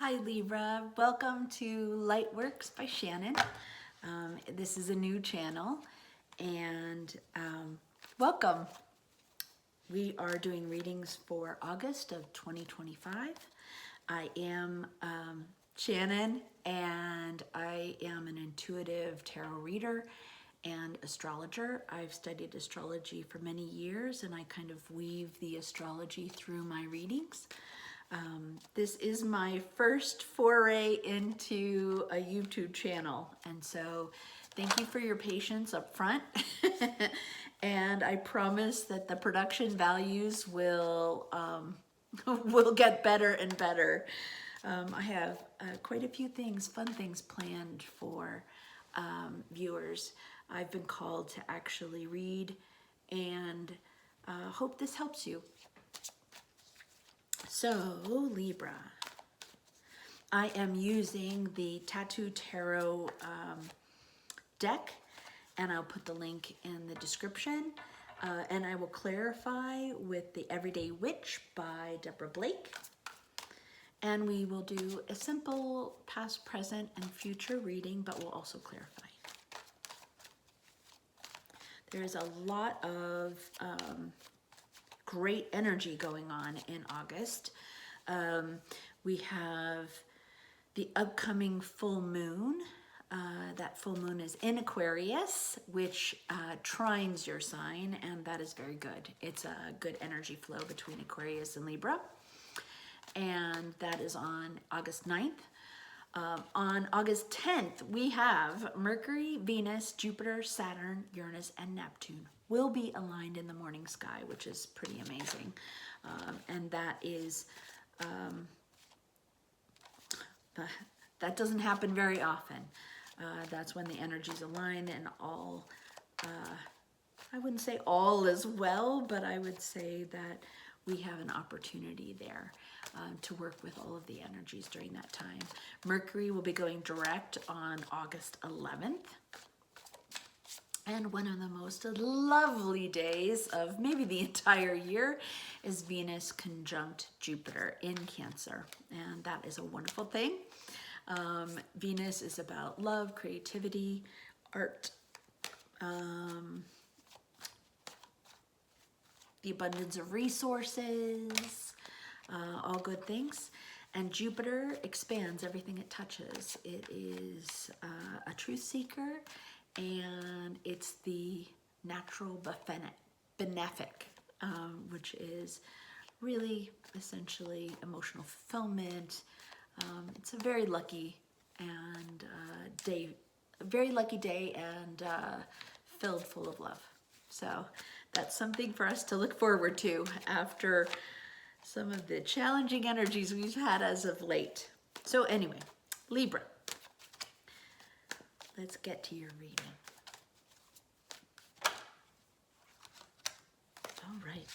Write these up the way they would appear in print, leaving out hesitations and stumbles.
Hi Libra, welcome to Lightworks by Shannon. This is a new channel and welcome. We are doing readings for August of 2025. I am Shannon and I am an intuitive tarot reader and astrologer. I've studied astrology for many years and I kind of weave the astrology through my readings. This is my first foray into a YouTube channel, and so thank you for your patience up front. And I promise that the production values will will get better and better. I have quite a few fun things planned for viewers. I've been called to actually read, and hope this helps you. So, Libra, I am using the Tattoo Tarot deck, and I'll put the link in the description. And I will clarify with the Everyday Witch by Deborah Blake. And we will do a simple past, present, and future reading, but we'll also clarify. There's a lot of great energy going on in August. We have the upcoming full moon. That full moon is in Aquarius, which trines your sign, and that is very good. It's a good energy flow between Aquarius and Libra. And that is on August 9th. On August 10th, we have Mercury, Venus, Jupiter, Saturn, Uranus, and Neptune will be aligned in the morning sky, which is pretty amazing. And that is, that doesn't happen very often. That's when the energies align and all, I wouldn't say all is well, but I would say that we have an opportunity there to work with all of the energies during that time. Mercury will be going direct on August 11th. And one of the most lovely days of maybe the entire year is Venus conjunct Jupiter in Cancer. And that is a wonderful thing. Venus is about love, creativity, art, the abundance of resources, all good things. And Jupiter expands everything it touches. It is a truth seeker, and it's the natural benefic, which is really essentially emotional fulfillment. It's a very lucky and day, a very lucky day, and filled full of love. So that's something for us to look forward to after some of the challenging energies we've had as of late. So anyway, Libra, let's get to your reading. All right.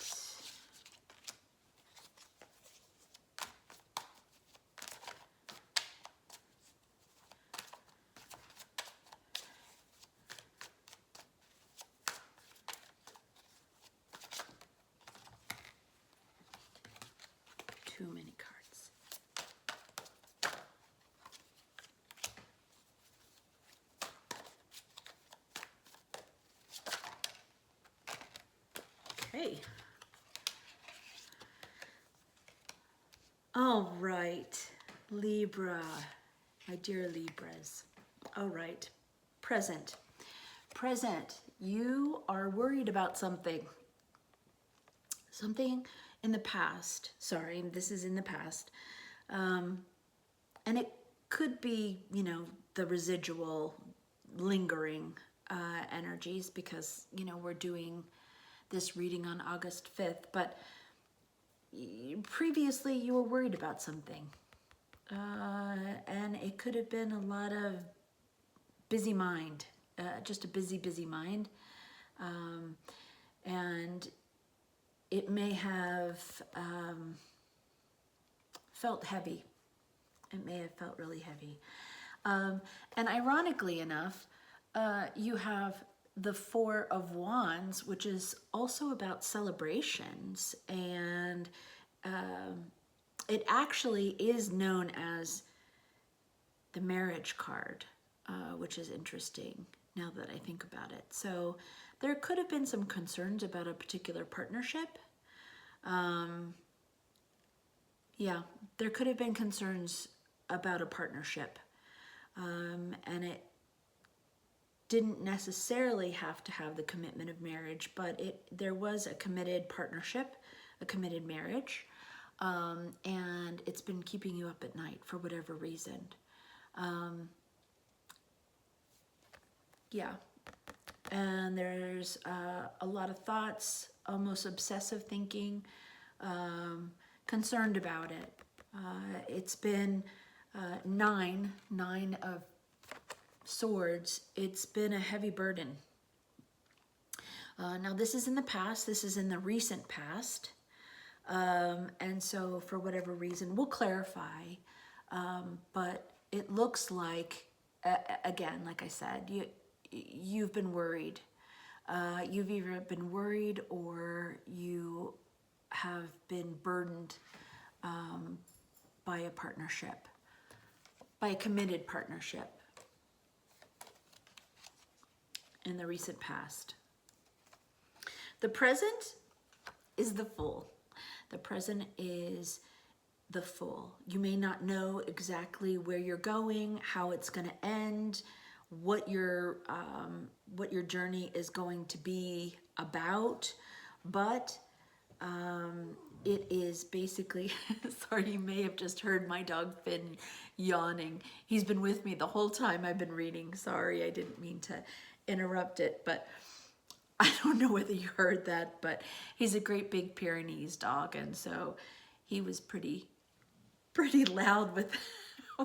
Too many cards. Okay. All right, Libra, my dear Libras. All right, present. Present, you are worried about something. Something in the past, sorry, this is in the past. And it could be, you know, the residual lingering energies because, you know, we're doing this reading on August 5th, but previously you were worried about something. And it could have been a lot of busy mind, just a busy mind. And it may have felt heavy. It may have felt really heavy. And ironically enough, you have the Four of Wands, which is also about celebrations and it actually is known as the marriage card, which is interesting now that I think about it. So there could have been some concerns about a particular partnership. Yeah, there could have been concerns about a partnership. And it didn't necessarily have to have the commitment of marriage, but there was a committed partnership, a committed marriage, and it's been keeping you up at night for whatever reason. Yeah, and there's a lot of thoughts, almost obsessive thinking, concerned about it. It's been nine of swords. It's been a heavy burden. Now this is in the past, this is in the recent past. And so for whatever reason, we'll clarify. But it looks like, again, like I said, you've been worried. You've either been worried or you have been burdened by a partnership, by a committed partnership in the recent past. The present is the Fool. The present is the Fool. You may not know exactly where you're going, how it's going to end, what your journey is going to be about, but it is basically, sorry, you may have just heard my dog Finn yawning. He's been with me the whole time I've been reading. Sorry, I didn't mean to interrupt it, but I don't know whether you heard that, but he's a Great Big Pyrenees dog, and so he was pretty loud with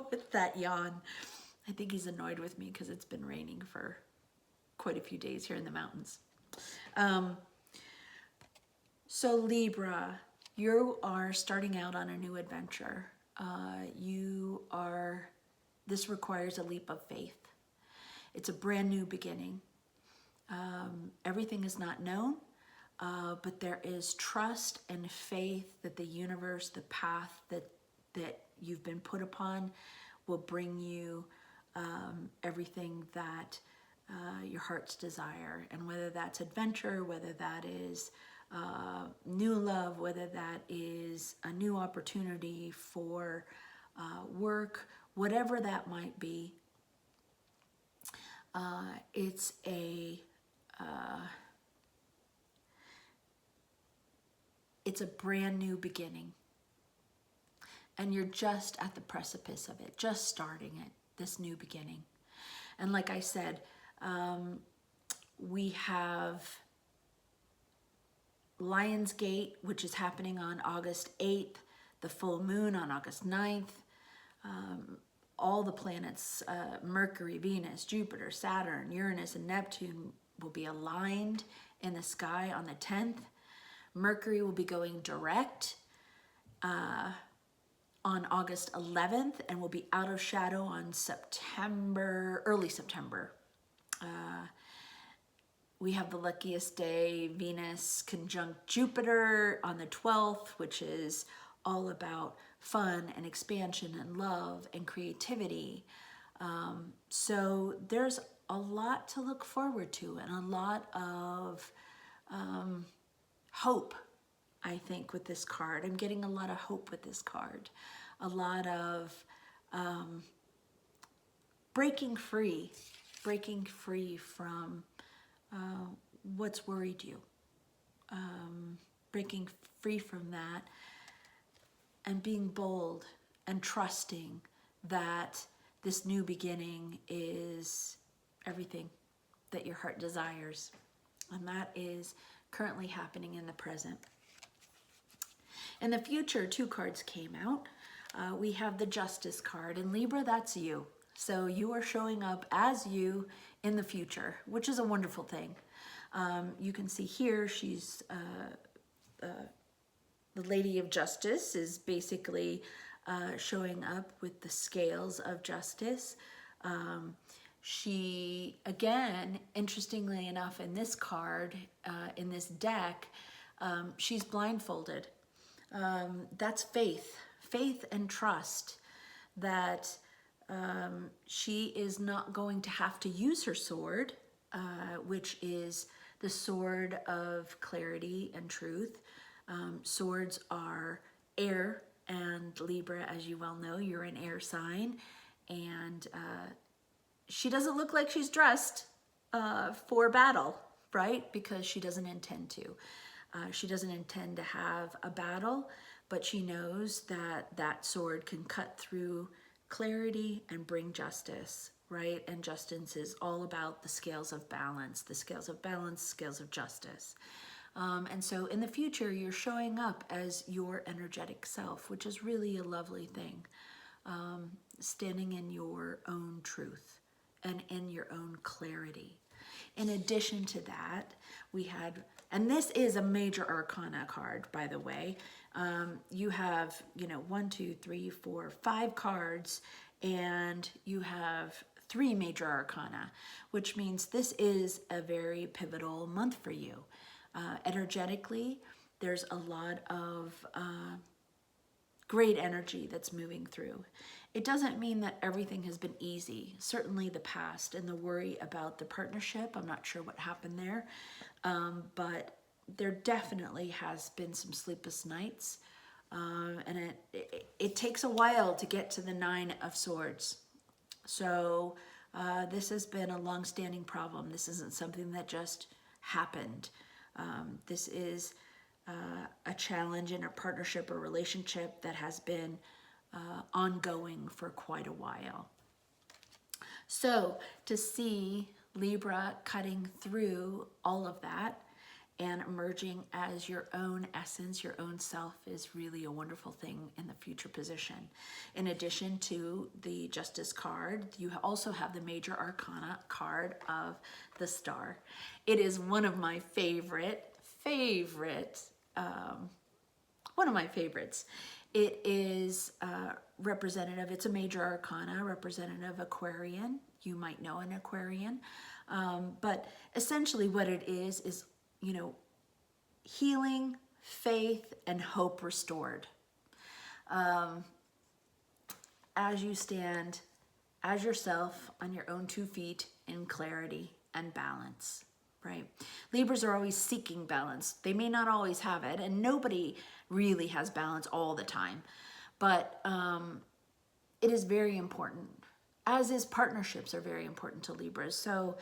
with that yawn. I think he's annoyed with me because it's been raining for quite a few days here in the mountains. So Libra, you are starting out on a new adventure. This requires a leap of faith. It's a brand new beginning. Everything is not known, but there is trust and faith that the universe, the path that you've been put upon, will bring you everything that your heart's desire. And whether that's adventure, whether that is new love, whether that is a new opportunity for work, whatever that might be, it's a brand new beginning, and you're just at the precipice of it, just starting it, this new beginning. And like I said, we have Lionsgate, which is happening on August 8th, the full moon on August 9th. All the planets, Mercury, Venus, Jupiter, Saturn, Uranus, and Neptune will be aligned in the sky on the 10th. Mercury will be going direct on August 11th and will be out of shadow on early September. We have the luckiest day, Venus conjunct Jupiter on the 12th, which is all about fun and expansion and love and creativity. So there's a lot to look forward to and a lot of hope, I think, with this card. I'm getting a lot of hope with this card. A lot of breaking free from what's worried you. Breaking free from that and being bold and trusting that this new beginning is everything that your heart desires. And that is currently happening in the present. In the future, 2 cards came out. We have the Justice card, and Libra, that's you. So you are showing up as you in the future, which is a wonderful thing. You can see here, she's the Lady of Justice is basically showing up with the scales of justice. She, again, interestingly enough, in this card, in this deck, she's blindfolded. That's faith faith and trust that she is not going to have to use her sword, which is the sword of clarity and truth. Swords are air, and Libra, as you well know, you're an air sign, and she doesn't look like she's dressed for battle, right? Because she doesn't intend to. She doesn't intend to have a battle, but she knows that that sword can cut through clarity and bring justice, right? And justice is all about the scales of balance, scales of justice. And so in the future, you're showing up as your energetic self, which is really a lovely thing. Standing in your own truth and in your own clarity. In addition to that, we had, and this is a major arcana card, by the way. You have, 1, 2, 3, 4, 5 cards, and you have 3 major arcana, which means this is a very pivotal month for you. Energetically, there's a lot of great energy that's moving through. It doesn't mean that everything has been easy. Certainly the past and the worry about the partnership, I'm not sure what happened there, but there definitely has been some sleepless nights, and it takes a while to get to the 9 of Swords. So this has been a long-standing problem. This isn't something that just happened. This is a challenge in a partnership or relationship that has been ongoing for quite a while. So to see Libra cutting through all of that and emerging as your own essence, your own self, is really a wonderful thing in the future position. In addition to the Justice card, you also have the Major Arcana card of the Star. It is one of my one of my favorites. It is representative, it's a major arcana, representative Aquarian. You might know an Aquarian. But essentially what it is, healing, faith, and hope restored. As you stand as yourself on your own 2 feet in clarity and balance, right? Libras are always seeking balance. They may not always have it, and nobody really has balance all the time. But it is very important, as is partnerships are very important to Libras. So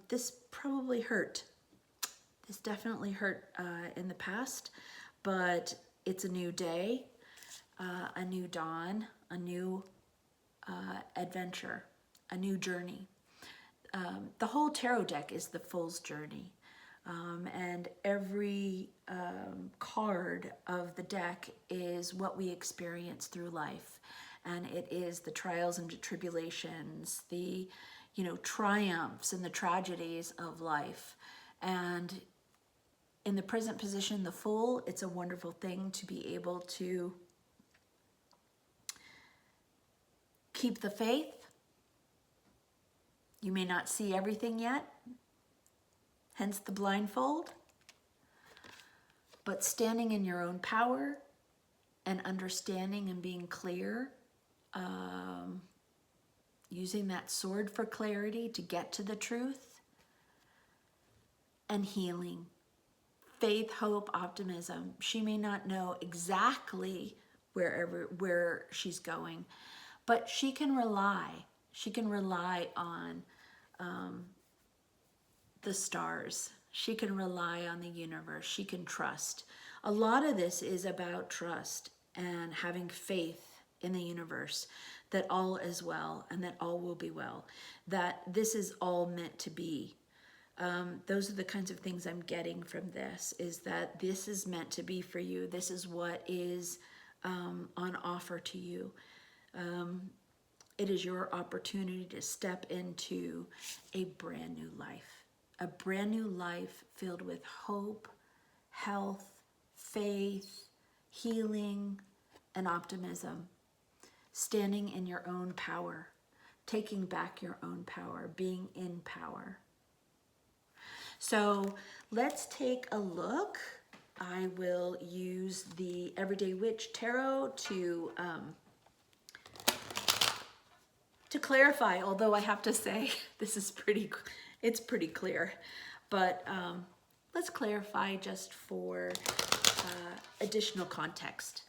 this probably hurt. This definitely hurt in the past, but it's a new day, a new dawn, a new adventure, a new journey. The whole tarot deck is the Fool's Journey. And every card of the deck is what we experience through life. And it is the trials and tribulations, the triumphs and the tragedies of life. And in the present position, the Fool, it's a wonderful thing to be able to keep the faith. You may not see everything yet, hence the blindfold, but standing in your own power and understanding and being clear, using that sword for clarity to get to the truth, and healing, faith, hope, optimism. She may not know exactly where she's going, but she can rely. She can rely on the stars. She can rely on the universe. She can trust. A lot of this is about trust and having faith in the universe that all is well and that all will be well, that this is all meant to be. Those are the kinds of things I'm getting from this, is that this is meant to be for you. This is what is on offer to you. It is your opportunity to step into a brand new life filled with hope, health, faith, healing, and optimism. Standing in your own power, taking back your own power, being in power. So let's take a look I will use the Everyday Witch Tarot to clarify, although I have to say this is it's pretty clear, but let's clarify just for additional context.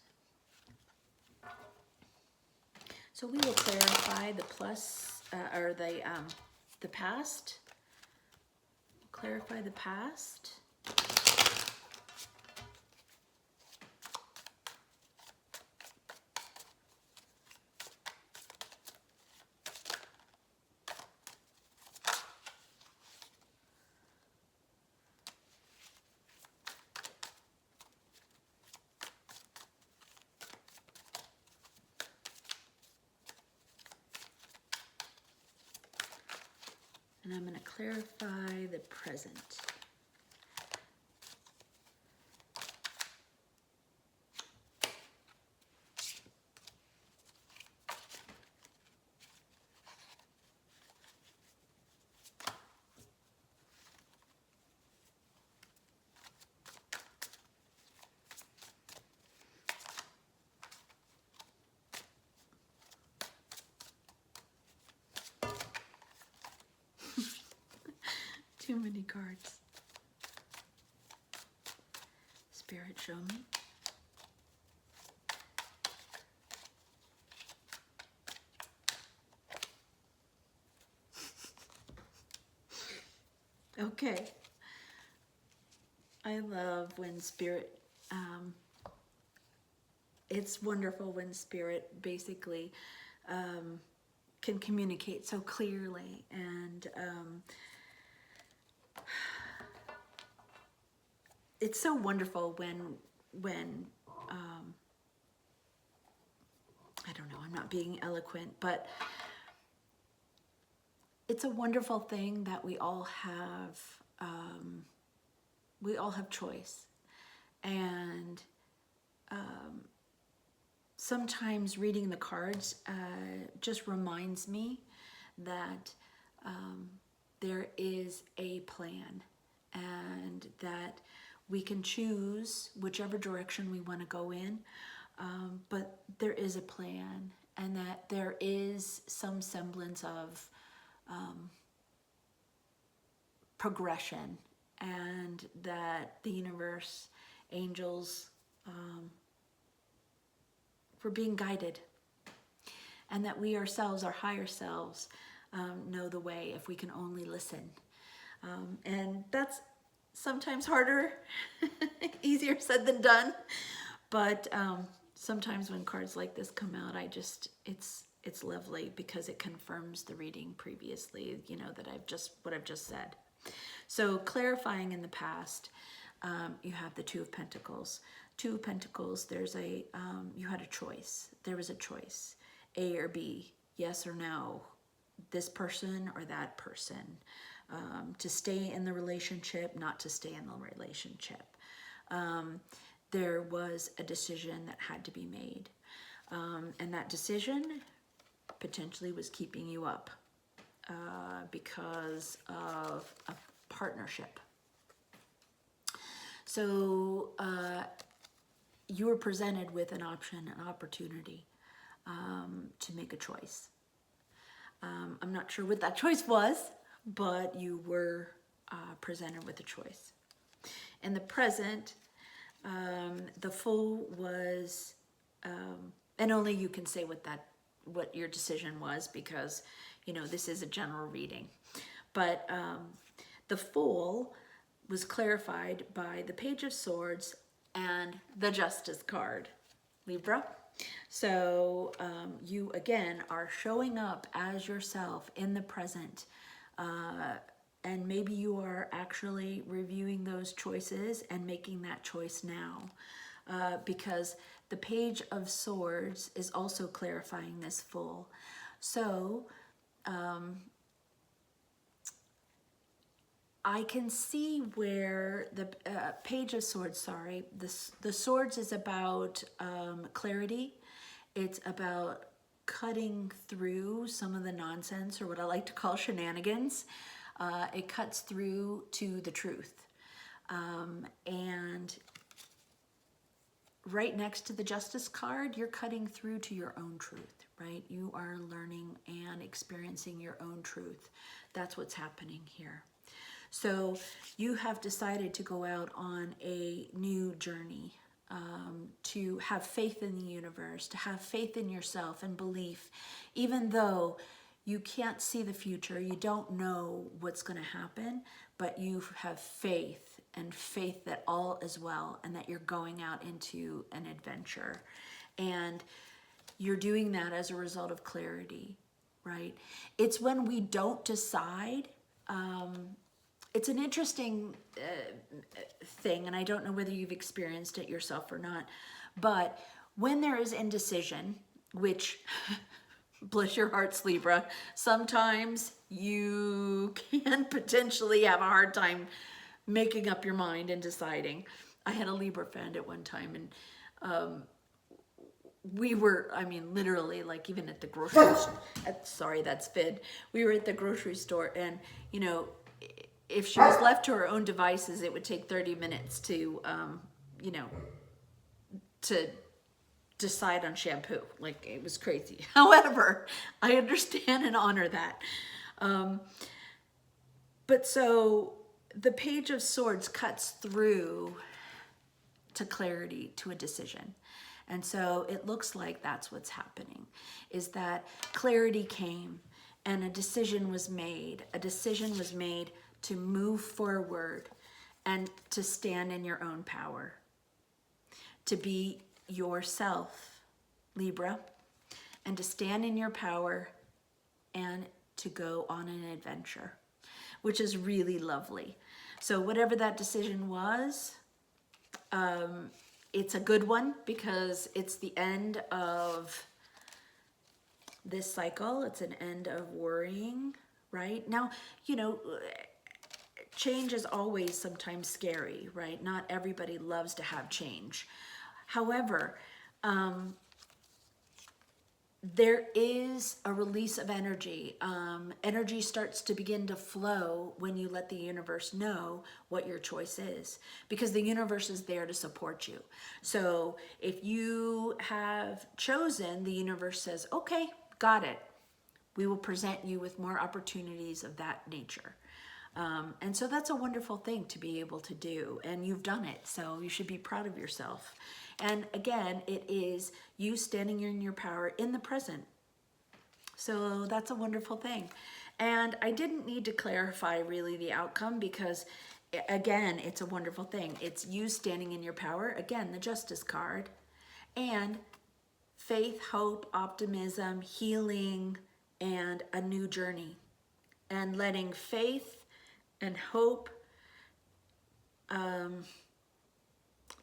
So we will clarify the plus or the past. Clarify the past. And I'm going to clarify the present. Too many cards. Spirit, show me. Okay. I love when Spirit, it's wonderful when Spirit basically can communicate so clearly, and it's so wonderful when I don't know, I'm not being eloquent, but it's a wonderful thing that we all have choice. And sometimes reading the cards just reminds me that there is a plan, and that we can choose whichever direction we want to go in, but there is a plan, and that there is some semblance of progression, and that the universe, angels, we're being guided, and that we ourselves, our higher selves, know the way if we can only listen. And that's sometimes harder, easier said than done. But sometimes when cards like this come out, it's lovely, because it confirms the reading previously, you know, that what I've just said. So clarifying in the past, you have the Two of Pentacles. Two of Pentacles, you had a choice. There was a choice, A or B, yes or no, this person or that person, to stay in the relationship, not to stay in the relationship. There was a decision that had to be made. And that decision potentially was keeping you up because of a partnership. So you were presented with an option, an opportunity to make a choice. I'm not sure what that choice was, but you were presented with a choice. In the present, the Fool was, and only you can say what your decision was, because, you know, this is a general reading. But the Fool was clarified by the Page of Swords and the Justice card, Libra. So you, again, are showing up as yourself in the present. And maybe you are actually reviewing those choices and making that choice now. Because the Page of Swords is also clarifying this Fool. So I can see where the Page of Swords, the Swords is about clarity. It's about cutting through some of the nonsense, or what I like to call shenanigans. It cuts through to the truth. And right next to the Justice card, you're cutting through to your own truth, right? You are learning and experiencing your own truth. That's what's happening here. So you have decided to go out on a new journey, to have faith in the universe, to have faith in yourself and belief, even though you can't see the future, you don't know what's going to happen, but you have faith, and faith that all is well and that you're going out into an adventure. And you're doing that as a result of clarity, right? It's when we don't decide. It's an interesting thing, and I don't know whether you've experienced it yourself or not, but when there is indecision, which, bless your hearts, Libra, sometimes you can potentially have a hard time making up your mind and deciding. I had a Libra friend at one time, and we were, I mean, literally, like, even at the grocery store, sorry, that's Fid. We were at the grocery store, and, you know, if she was left to her own devices, it would take 30 minutes to, you know, to decide on shampoo. Like, it was crazy. However, I understand and honor that. But so the Page of Swords cuts through to clarity, to a decision. And so it looks like that's what's happening, is that clarity came and a decision was made. A decision was made to move forward and to stand in your own power, to be yourself, Libra, and to stand in your power and to go on an adventure, which is really lovely. So whatever that decision was, it's a good one because it's the end of this cycle. It's an end of worrying, right? Now, you know, change is always sometimes scary, right? Not everybody loves to have change. However, there is a release of energy. Energy starts to begin to flow when you let the universe know what your choice is, because the universe is there to support you. So if you have chosen, the universe says, okay, got it. We will present you with more opportunities of that nature. And so that's a wonderful thing to be able to do, and you've done it, so you should be proud of yourself. And again, it is you standing in your power in the present. So that's a wonderful thing. And I didn't need to clarify really the outcome because, again, it's a wonderful thing. It's you standing in your power, again, the Justice card, and faith, hope, optimism, healing, and a new journey. And letting faith and hope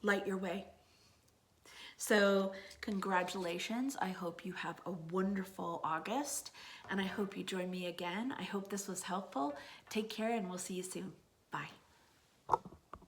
light your way. So congratulations. I hope you have a wonderful August, and I hope you join me again. I hope this was helpful. Take care, and we'll see you soon. Bye.